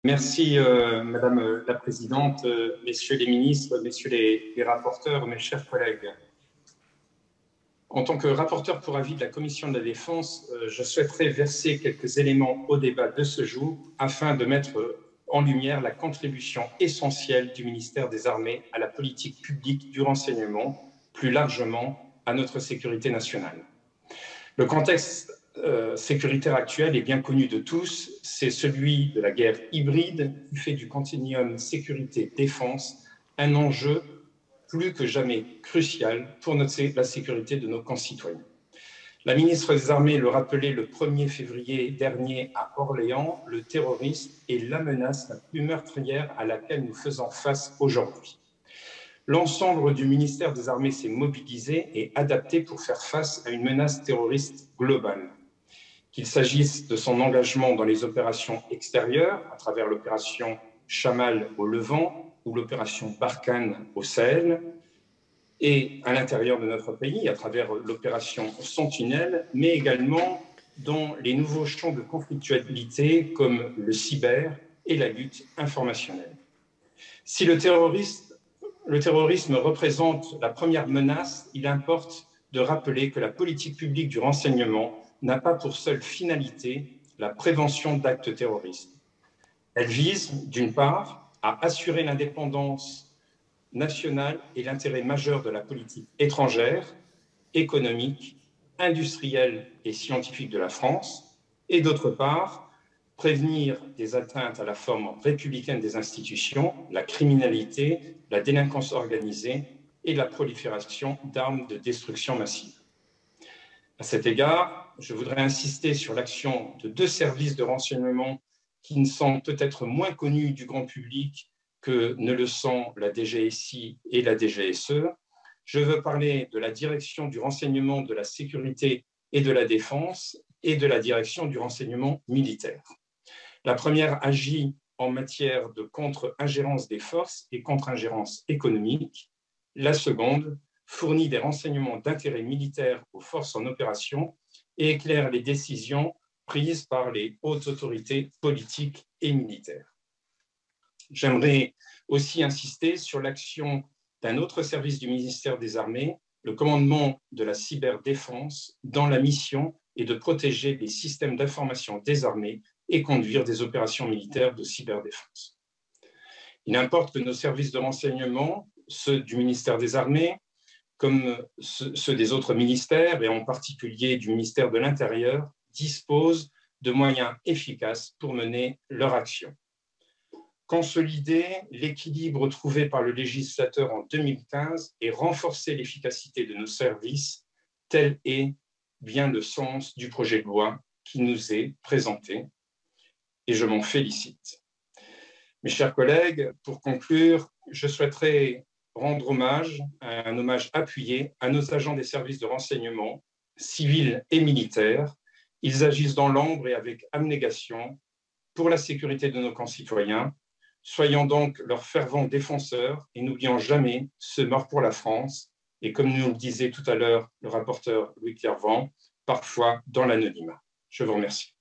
Merci, Madame la Présidente, Messieurs les ministres, Messieurs les rapporteurs, mes chers collègues. En tant que rapporteur pour avis de la Commission de la Défense, je souhaiterais verser quelques éléments au débat de ce jour afin de mettre en lumière la contribution essentielle du ministère des Armées à la politique publique du renseignement, plus largement à notre sécurité nationale. Le contexte sécuritaire actuel est bien connu de tous, c'est celui de la guerre hybride qui fait du continuum sécurité-défense un enjeu plus que jamais crucial pour la sécurité de nos concitoyens. La ministre des Armées le rappelait le 1er février dernier à Orléans, le terrorisme est la menace la plus meurtrière à laquelle nous faisons face aujourd'hui. L'ensemble du ministère des Armées s'est mobilisé et adapté pour faire face à une menace terroriste globale. Qu'il s'agisse de son engagement dans les opérations extérieures, à travers l'opération Chamal au Levant ou l'opération Barkhane au Sahel, et à l'intérieur de notre pays, à travers l'opération Sentinelle, mais également dans les nouveaux champs de conflictualité comme le cyber et la lutte informationnelle. Si le terrorisme représente la première menace, il importe de rappeler que la politique publique du renseignement n'a pas pour seule finalité la prévention d'actes terroristes. Elle vise, d'une part, à assurer l'indépendance nationale et l'intérêt majeur de la politique étrangère, économique, industrielle et scientifique de la France, et d'autre part, prévenir des atteintes à la forme républicaine des institutions, la criminalité, la délinquance organisée et la prolifération d'armes de destruction massive. À cet égard, je voudrais insister sur l'action de deux services de renseignement qui sont peut-être moins connus du grand public que ne le sont la DGSI et la DGSE. Je veux parler de la Direction du renseignement de la sécurité et de la défense et de la Direction du renseignement militaire. La première agit en matière de contre-ingérence des forces et contre-ingérence économique. La seconde fournit des renseignements d'intérêt militaire aux forces en opération et éclaire les décisions prises par les hautes autorités politiques et militaires. J'aimerais aussi insister sur l'action d'un autre service du ministère des Armées, le commandement de la cyberdéfense, dont la mission est de protéger les systèmes d'information des armées et conduire des opérations militaires de cyberdéfense. Il importe que nos services de renseignement, ceux du ministère des Armées, comme ceux des autres ministères, et en particulier du ministère de l'Intérieur, disposent de moyens efficaces pour mener leur action. Consolider l'équilibre trouvé par le législateur en 2015 et renforcer l'efficacité de nos services, tel est bien le sens du projet de loi qui nous est présenté, et je m'en félicite. Mes chers collègues, pour conclure, je souhaiterais rendre un hommage appuyé à nos agents des services de renseignement, civils et militaires. Ils agissent dans l'ombre et avec abnégation pour la sécurité de nos concitoyens. Soyons donc leurs fervents défenseurs et n'oublions jamais ce mort pour la France et, comme nous le disait tout à l'heure le rapporteur Louis Clervent, parfois dans l'anonymat. Je vous remercie.